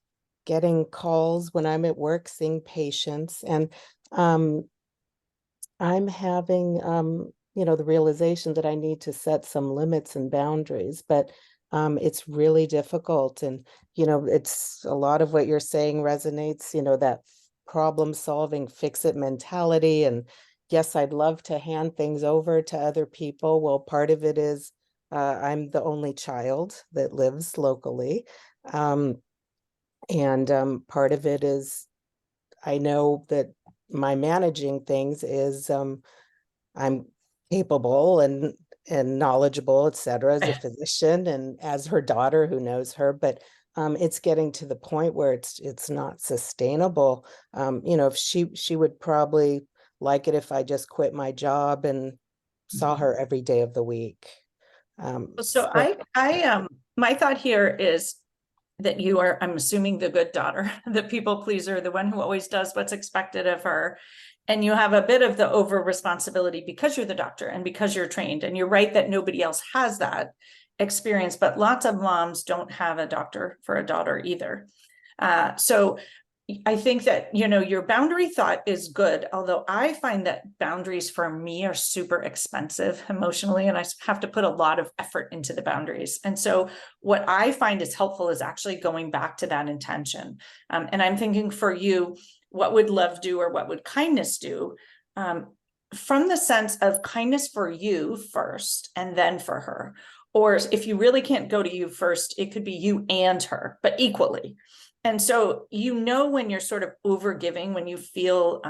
getting calls when I'm at work, seeing patients. And I'm having, the realization that I need to set some limits and boundaries, but it's really difficult. And, it's a lot of what you're saying resonates, that problem solving, fix it mentality. And yes, I'd love to hand things over to other people. Well, part of it is I'm the only child that lives locally. And part of it is I know that my managing things is I'm capable and knowledgeable, et cetera, as a physician and as her daughter who knows her, but it's getting to the point where it's not sustainable. If she would probably like it if I just quit my job and saw her every day of the week. My thought here is that you are, I'm assuming, the good daughter, the people pleaser, the one who always does what's expected of her. And you have a bit of the over responsibility because you're the doctor and because you're trained. And you're right that nobody else has that experience, but lots of moms don't have a doctor for a daughter either. So I think that, your boundary thought is good, although I find that boundaries for me are super expensive emotionally, and I have to put a lot of effort into the boundaries. And so what I find is helpful is actually going back to that intention. And I'm thinking for you, what would love do or what would kindness do? From the sense of kindness for you first and then for her. Or if you really can't go to you first, it could be you and her, but equally. And so, when you're sort of over giving, when you feel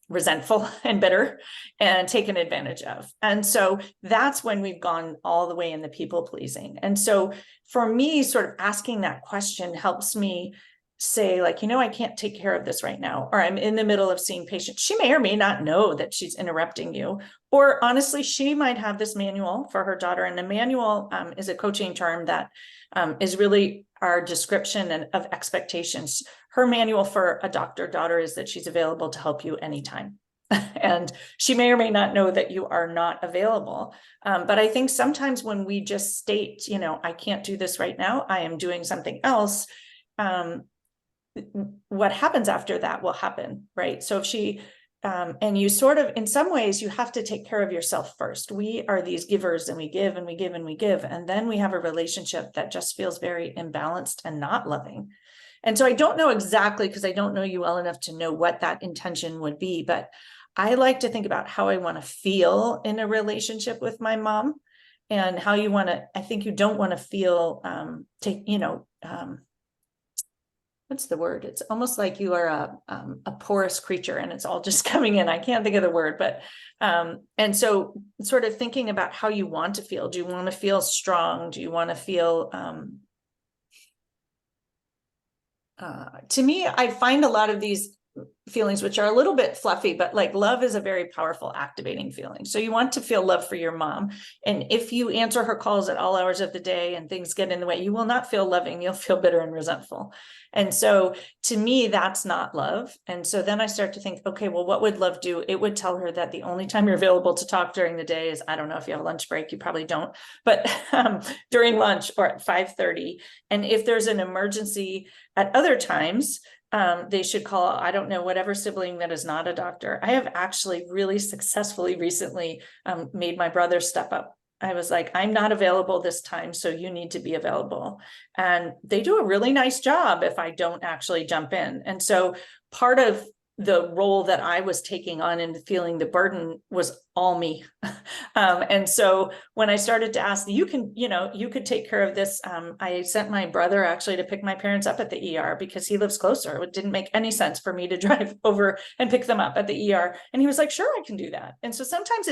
resentful and bitter and taken advantage of. And so that's when we've gone all the way in the people pleasing. And so for me, sort of asking that question helps me say like, I can't take care of this right now, or I'm in the middle of seeing patients. She may or may not know that she's interrupting you, or honestly, she might have this manual for her daughter. And the manual is a coaching term that is really our description of expectations. Her manual for a daughter is that she's available to help you anytime. And she may or may not know that you are not available. But I think sometimes when we just state, I can't do this right now, I am doing something else, what happens after that will happen, right? So if she, and you sort of, in some ways, you have to take care of yourself first. We are these givers, and we give and we give and we give. And then we have a relationship that just feels very imbalanced and not loving. And so I don't know exactly, because I don't know you well enough to know what that intention would be, but I like to think about how I want to feel in a relationship with my mom, and how you want to, I think you don't want to feel, what's the word? It's almost like you are a porous creature and it's all just coming in. I can't think of the word, but, and so sort of thinking about how you want to feel. Do you want to feel strong? Do you want to feel, to me, I find a lot of these feelings, which are a little bit fluffy, but like love is a very powerful activating feeling. So you want to feel love for your mom. And if you answer her calls at all hours of the day and things get in the way, you will not feel loving. You'll feel bitter and resentful. And so to me, that's not love. And so then I start to think, okay, well, what would love do? It would tell her that the only time you're available to talk during the day is, I don't know if you have a lunch break, you probably don't, but during lunch or at 5:30. And if there's an emergency at other times, they should call, I don't know, whatever sibling that is not a doctor. I have actually really successfully recently made my brother step up. I was like, I'm not available this time, so you need to be available. And they do a really nice job if I don't actually jump in. And so part of the role that I was taking on and feeling the burden was all me. And so when I started to ask, you could take care of this. I sent my brother actually to pick my parents up at the ER because he lives closer. It didn't make any sense for me to drive over and pick them up at the ER. And he was like, sure, I can do that. And so sometimes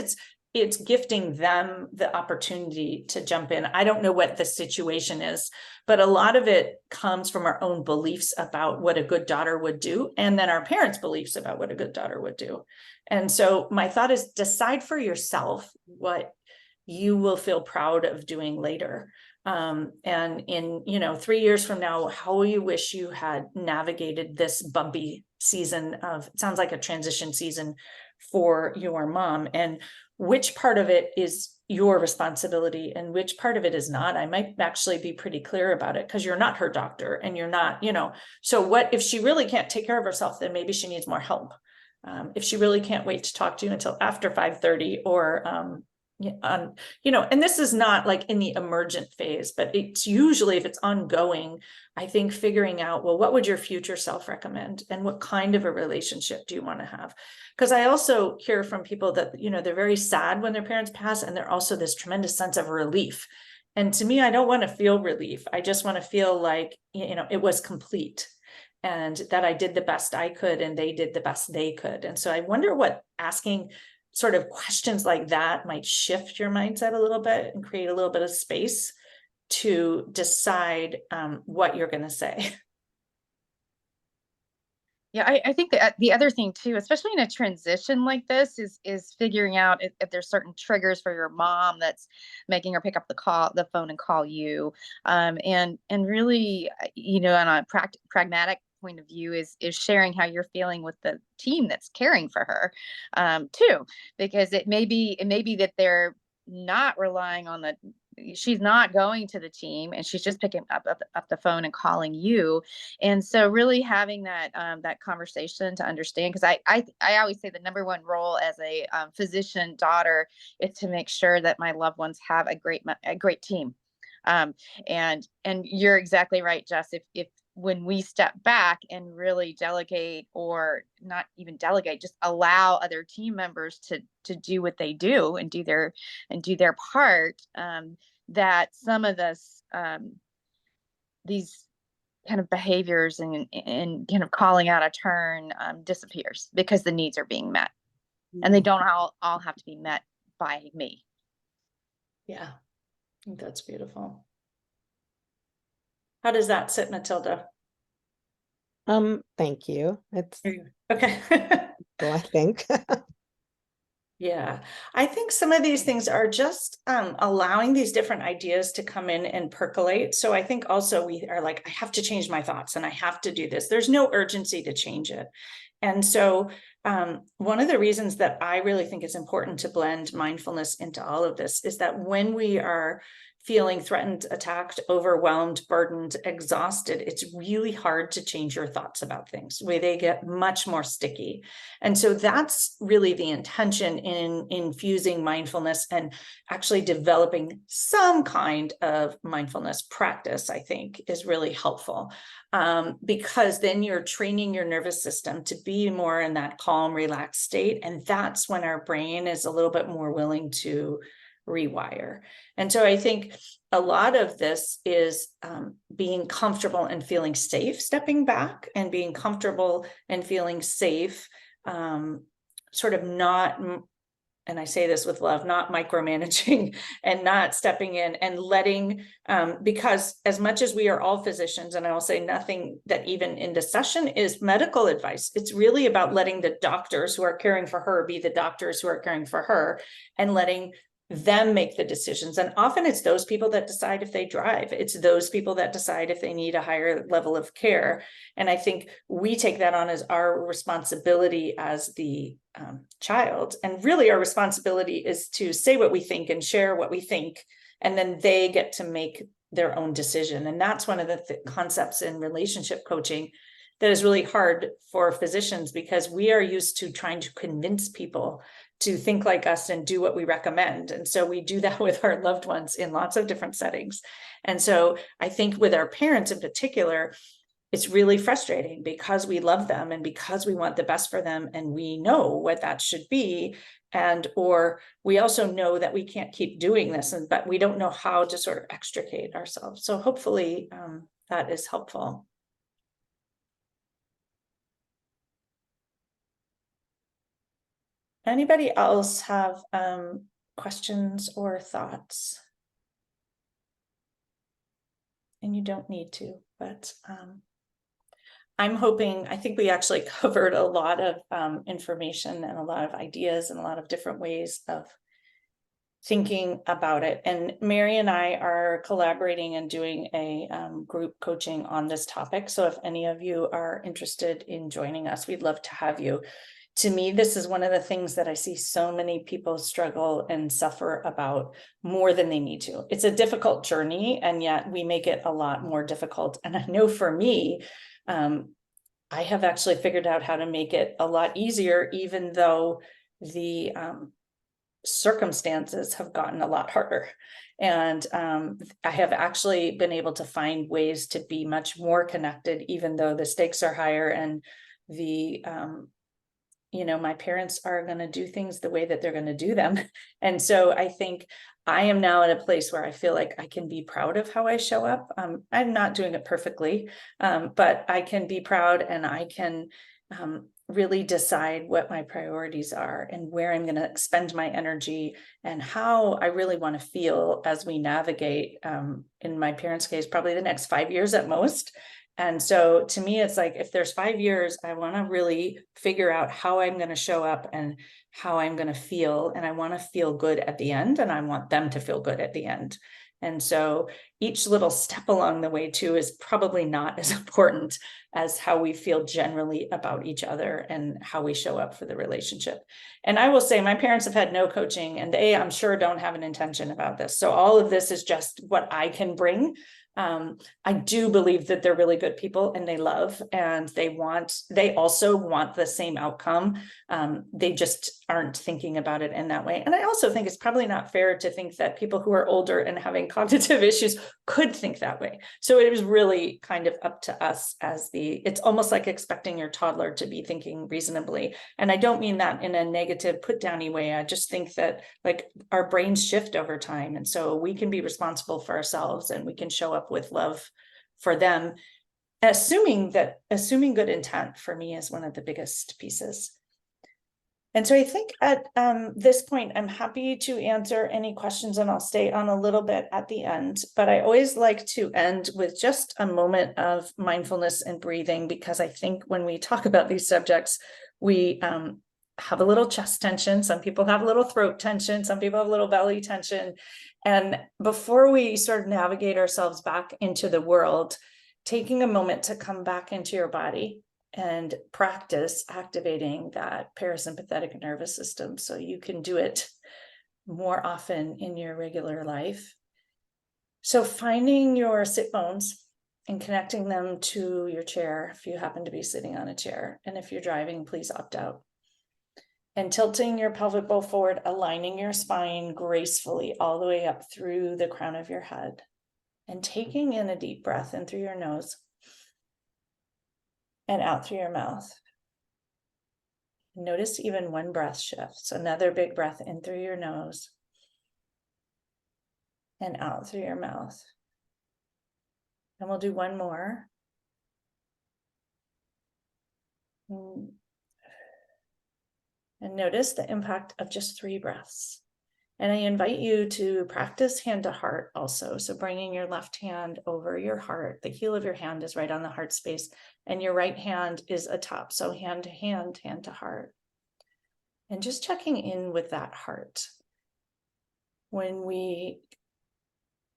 it's gifting them the opportunity to jump in. I don't know what the situation is, but a lot of it comes from our own beliefs about what a good daughter would do, and then our parents' beliefs about what a good daughter would do. And so my thought is, decide for yourself what you will feel proud of doing later. And in 3 years from now, how will you wish you had navigated this bumpy season of, it sounds like a transition season for your mom, and which part of it is your responsibility and which part of it is not. I might actually be pretty clear about it, because you're not her doctor and you're not, so what if she really can't take care of herself, then maybe she needs more help. If she really can't wait to talk to you until after 5:30, or and this is not like in the emergent phase, but it's usually, if it's ongoing, I think figuring out, well, what would your future self recommend, and what kind of a relationship do you want to have? Because I also hear from people that, they're very sad when their parents pass, and they're also this tremendous sense of relief. And to me, I don't want to feel relief. I just want to feel like, it was complete, and that I did the best I could, and they did the best they could. And so I wonder what asking sort of questions like that might shift your mindset a little bit and create a little bit of space to decide what you're going to say. Yeah, I think that the other thing too, especially in a transition like this, is figuring out if there's certain triggers for your mom that's making her pick up the phone and call you, and really, on a pragmatic point of view, is sharing how you're feeling with the team that's caring for her, too, because it may be that they're not relying on she's not going to the team, and she's just picking up the phone and calling you. And so really having that conversation to understand, because I always say the number one role as a physician daughter is to make sure that my loved ones have a great team. And you're exactly right, Jess. If when we step back and really delegate, or not even delegate, just allow other team members to do what they do and do their part, that some of this, these kind of behaviors and kind of calling out a turn, disappears, because the needs are being met, and they don't all have to be met by me. Yeah, I think that's beautiful. How does that sit, Matilda? Thank you. It's, Okay. well, I think. Yeah, I think some of these things are just allowing these different ideas to come in and percolate. So I think also we are like, I have to change my thoughts and I have to do this. There's no urgency to change it. And so one of the reasons that I really think it's important to blend mindfulness into all of this is that when we are feeling threatened, attacked, overwhelmed, burdened, exhausted, it's really hard to change your thoughts about things, where they get much more sticky. And so that's really the intention in infusing mindfulness and actually developing some kind of mindfulness practice, I think, is really helpful. Because then you're training your nervous system to be more in that calm, relaxed state. And that's when our brain is a little bit more willing to rewire. And so I think a lot of this is being comfortable and feeling safe, stepping back and being comfortable and feeling safe, sort of not, and I say this with love, not micromanaging and not stepping in and letting, because as much as we are all physicians, and I will say nothing that even in this session is medical advice, it's really about letting the doctors who are caring for her be the doctors who are caring for her and letting them make the decisions. And often it's those people that decide if they drive. It's those people that decide if they need a higher level of care. And I think we take that on as our responsibility as the child. And really our responsibility is to say what we think and share what we think. And then they get to make their own decision. And that's one of the concepts in relationship coaching that is really hard for physicians, because we are used to trying to convince people to think like us and do what we recommend. And so we do that with our loved ones in lots of different settings. And so I think with our parents in particular, it's really frustrating because we love them and because we want the best for them and we know what that should be. And or we also know that we can't keep doing this, but we don't know how to sort of extricate ourselves. So hopefully that is helpful. Anybody else have questions or thoughts? And you don't need to, but I'm hoping, I think we actually covered a lot of information and a lot of ideas and a lot of different ways of thinking about it. And Mary and I are collaborating and doing a group coaching on this topic. So if any of you are interested in joining us, we'd love to have you. To me, this is one of the things that I see so many people struggle and suffer about more than they need to. It's a difficult journey, and yet we make it a lot more difficult. And I know for me, I have actually figured out how to make it a lot easier, even though the circumstances have gotten a lot harder. And I have actually been able to find ways to be much more connected, even though the stakes are higher and the my parents are going to do things the way that they're going to do them. And so I think I am now in a place where I feel like I can be proud of how I show up. I'm not doing it perfectly, but I can be proud, and I can really decide what my priorities are and where I'm going to expend my energy and how I really want to feel as we navigate, in my parents' case, probably the next 5 years at most. And so to me, it's like, if there's 5 years, I want to really figure out how I'm going to show up and how I'm going to feel. And I want to feel good at the end, and I want them to feel good at the end. And so each little step along the way too is probably not as important as how we feel generally about each other and how we show up for the relationship. And I will say my parents have had no coaching, and they, I'm sure, don't have an intention about this. So all of this is just what I can bring. I do believe that they're really good people, and they love, and they also want the same outcome. They just aren't thinking about it in that way. And I also think it's probably not fair to think that people who are older and having cognitive issues could think that way. So it was really kind of up to us it's almost like expecting your toddler to be thinking reasonably. And I don't mean that in a negative put downy way. I just think that, like, our brains shift over time. And so we can be responsible for ourselves, and we can show up with love for them, assuming good intent, for me, is one of the biggest pieces. And so I think at this point, I'm happy to answer any questions, and I'll stay on a little bit at the end, but I always like to end with just a moment of mindfulness and breathing, because I think when we talk about these subjects, we have a little chest tension. Some people have a little throat tension. Some people have a little belly tension. And before we sort of navigate ourselves back into the world, taking a moment to come back into your body and practice activating that parasympathetic nervous system so you can do it more often in your regular life. So finding your sit bones and connecting them to your chair if you happen to be sitting on a chair. And if you're driving, please opt out. And tilting your pelvic bowl forward, aligning your spine gracefully all the way up through the crown of your head. And taking in a deep breath in through your nose and out through your mouth. Notice even one breath shifts. Another big breath in through your nose and out through your mouth. And we'll do one more. And notice the impact of just 3 breaths. And I invite you to practice hand to heart also. So bringing your left hand over your heart, the heel of your hand is right on the heart space, and your right hand is atop. So hand to hand, hand to heart. And just checking in with that heart. When we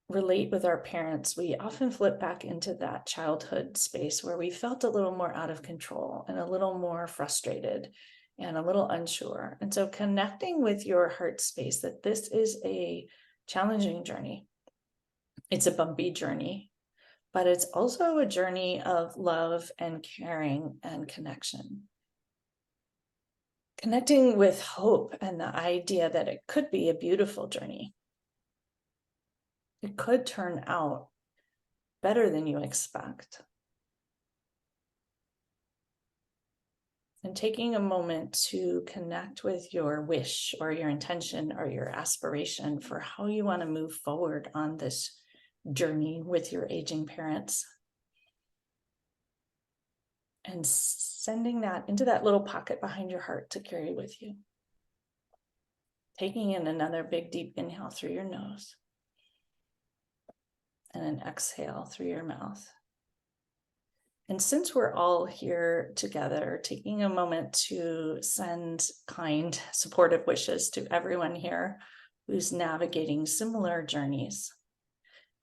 relate with our parents, we often flip back into that childhood space where we felt a little more out of control and a little more frustrated and a little unsure. And so connecting with your heart space, that this is a challenging journey. It's a bumpy journey, but it's also a journey of love and caring and connection. Connecting with hope and the idea that it could be a beautiful journey. It could turn out better than you expect. And taking a moment to connect with your wish or your intention or your aspiration for how you want to move forward on this journey with your aging parents. And sending that into that little pocket behind your heart to carry with you. Taking in another big deep inhale through your nose. And an exhale through your mouth. And since we're all here together, taking a moment to send kind, supportive wishes to everyone here who's navigating similar journeys,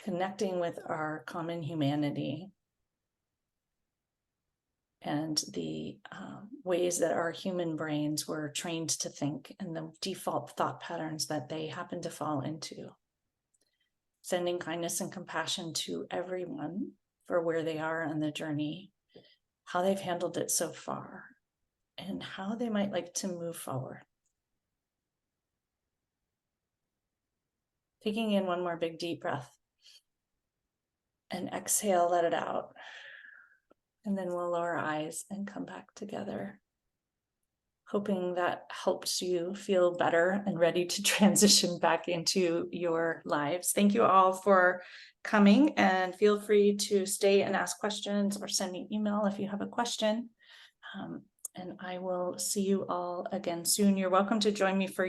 connecting with our common humanity and the ways that our human brains were trained to think and the default thought patterns that they happen to fall into. Sending kindness and compassion to everyone for where they are on the journey, how they've handled it so far, and how they might like to move forward. Taking in one more big deep breath. And exhale, let it out. And then we'll lower our eyes and come back together. Hoping that helps you feel better and ready to transition back into your lives. Thank you all for coming, and feel free to stay and ask questions or send me an email if you have a question. And I will see you all again soon. You're welcome to join me for